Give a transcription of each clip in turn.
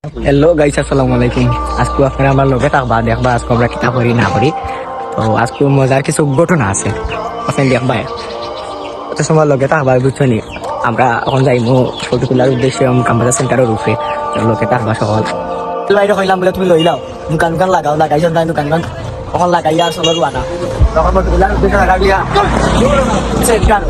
Hello guys, আসসালামু আলাইকুম। আজকে আপনারা আমার লোকে থাকবা, দেখবা আজকে আমরা কিতা করি না করি। তো আজকে মজার কিছু ঘটনা আছে, আপনার দেখবা অত সময় লোকে থাকবা, বুঝছো নি। আমরা এখন যাইমু ফটো তোলার উদ্দেশ্যে কামবাজার সেন্টারের রূপে লোকে থাকবা সকল। বাইরে কইলাম বলে তুমি লইলাও, দোকান লাগাও, লাগাইছো তাই দোকান কখন লাগাইয়া চলো রুয়ানা তখন ফটো তোলার উদ্দেশ্যে লাগাইয়া সেন্টার।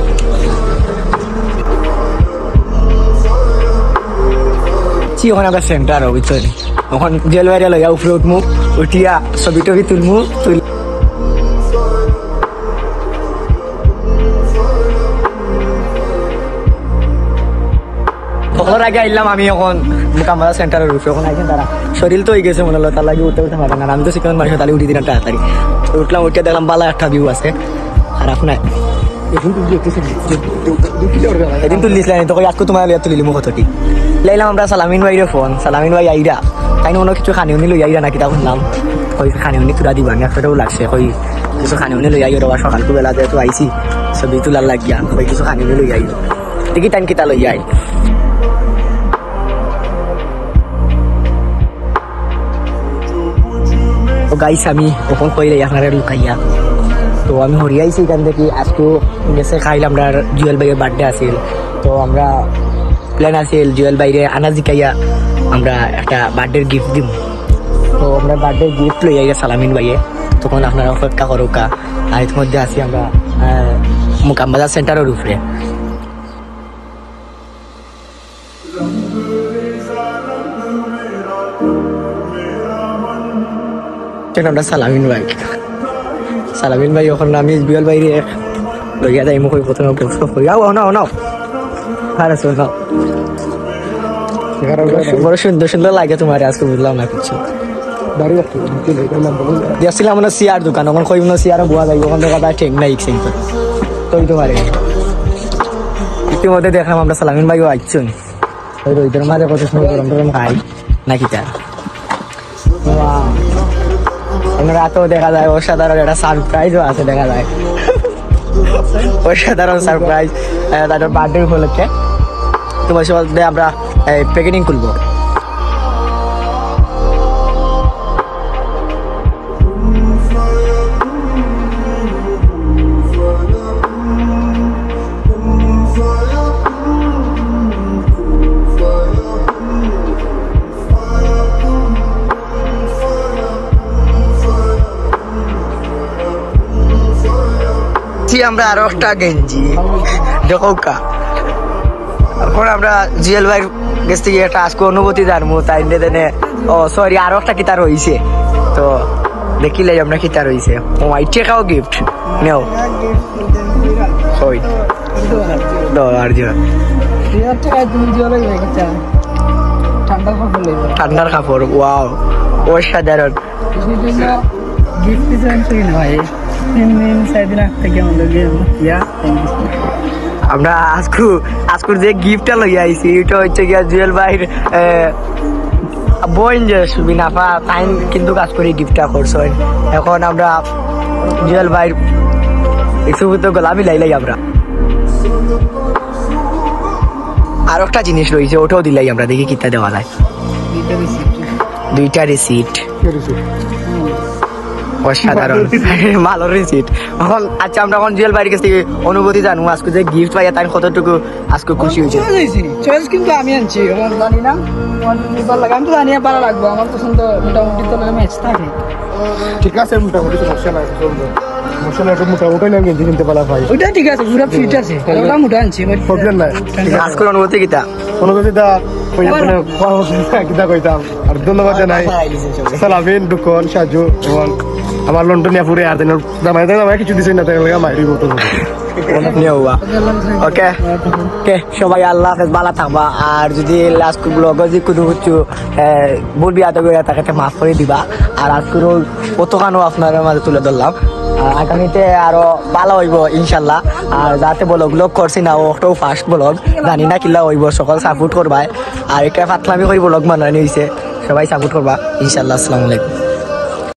ওখানে আমরা সেন্টার বুঝছো নি। ওখান জেল বাইরে লইয়া উপরে উঠমু, উঠিয়া ছবি টবি তুলমু। তখন আগে আইলাম আমি এখন কামবাজার সেন্টারের রূপে। ওখানে আইছেন তারা, শরীর তো হয়ে গেছে মনে হলো, তার লাগে উঠতে পারে না। আমি তো সেখানে মানুষ তাহলে উঠি দিলাম তাড়াতাড়ি। উঠলাম, উঠে দেখলাম বালা একটা ভিউ আছে, খারাপ নাই। এদিন তুলিছিলাম তো আজকে তোমার তুলিলি মুখ হতো ঠিক লাইলাম আমরা সালামিন ভাইরে ফোন। সালামিন ভাই আইরা তাই মনে কিছু খানিউনি লই আইরা নাকি তা শুনলাম। কই খানিউনি তুলা দিবা না, একটাও লাগছে। কই কিছু খানিউনি লই আইও রবা, সকালকে বেলা যেহেতু আইসি ছবি তোলার লাগিয়া, কই কিছু খানিউনি লই আইও। দেখি টাইম কিতা লই আই। গাইস আমি ওপন কইলে আপনারা লুকাইয়া, তো আমি হরিয়াইছি এখান থেকে। আজকে গেছে খাইল আমরা জুয়েল ভাইয়ের বার্থডে আছিল, তো আমরা প্ল্যান আছিল জুয়েল বাইরে আনা জিকাইয়া আমরা একটা বার্থডের গিফট দিব। তো আমরা বার্থডে গিফট লই আইয়া সালামিন ভাইয়ে, তখন আপনারা অপেক্ষা করুকা। আর এর মধ্যে আছি আমরা কামবাজার সেন্টারের উপরে। আমরা সালামিন ভাই, সালামিন ভাই ওখানে আমি জুয়েল বাইরে লইয়া যাই মুখ প্রথমে নাও বড় সুন্দর সুন্দর লাগে তোমার। আজকে বুঝলাম না কিছু। দেখছিলাম মানে সিয়ার দোকান, ওখানে কই মনে সিয়ার বোয়া যাই, ওখান থেকে ঠিক নাই তো তোমার ইতিমধ্যে দেখলাম আমরা সালামিন ভাইও আসছেন। ওই রোহিতের মাঝে কত সময় গরম টরম খাই নাকি তার রাতেও দেখা যায়। অসাধারণ একটা সারপ্রাইজও আছে দেখা যায়, অসাধারণ সারপ্রাইজ তাদের বার্থডে উপলক্ষে। তোমার সাথে আমরা প্যাকেটিং করবো। আমরা আরো একটা গেঞ্জি দেখো কা। এখন আমরা জুয়েল ভাইয়ের কাছ থেকে একটা আজকে অনুভূতি জানবো তাই দেনে। ও সরি, আরো একটা কিতা রয়েছে, তো দেখিলে আমরা কিতা রয়েছে। ও মাইটে খাও গিফট নেও আর ঠান্ডার কাপড়। ওয়াও, অসাধারণ। আমরা আজকুর যে গিফটটা লইয়া আইছি এটা হচ্ছে গিয়া জুয়েল ভাইয়ের বোন যে সুবিনাফা তাই কিন্তু কাজ করে গিফটটা করছেন। এখন আমরা জুয়েল ভাইয়ের একটু গোলামি লাইলাই। আমরা আর একটা জিনিস রয়েছে, ওটাও দিলাই আমরা, দেখি কিতা দেওয়া যায়। দুইটা রিসিট, অসাধারণ ভালো রিসিট। এখন আচ্ছা আমরা এখন জুয়েল ভাইয়ের কাছ থেকে অনুভূতি জানবো আজকে যে গিফট পাইয়া তাই কতটুকু আজকে খুশি হয়েছে। চয়েস কিন্তু আমি আনছি, জানি না আমি তো জানি ভালো লাগবো। আমার পছন্দ মোটামুটি তো ম্যাচ থাকে, ঠিক আছে, মোটামুটি সমস্যা নাই। মোটামুটি না গেঞ্জি কিনতে পারা ভাই, ওইটা ঠিক আছে, পুরো ফিট আছে, ওটা মোটা আনছি, প্রবলেম নাই। আজকের অনুভূতি কিতা? অনুভূতিটা কিতা কইতাম। আর ধন্যবাদ জানাই সালামিন, দুকন, সাজু এবং আমার লন্ডনিয়া পুরে আর জামাই কিছু দিছে না, তাই মাইরি বলতো। ওকে ওকে, সবাই আল্লাহ হাফেজ, ভালো থাকবা। আর যদি লাস্ট ব্লগ যে কোনো কিছু বলবি আদা করে তাকে মাফ করে দিবা। আর আজকেরও কতখানো আপনার মাঝে তুলে ধরলাম। আগামীতে আরো ভালো হইব ইনশাল্লাহ। আর যাতে ব্লগ করছি না, ওটাও ফার্স্ট ব্লগ, জানি না কিলা হইব, সকল সাপোর্ট করবা। আর এটা ফাতলামি করে ব্লগ বানানি হয়েছে, সবাই সাপোর্ট করবা ইনশাল্লাহ। আসসালামু আলাইকুম।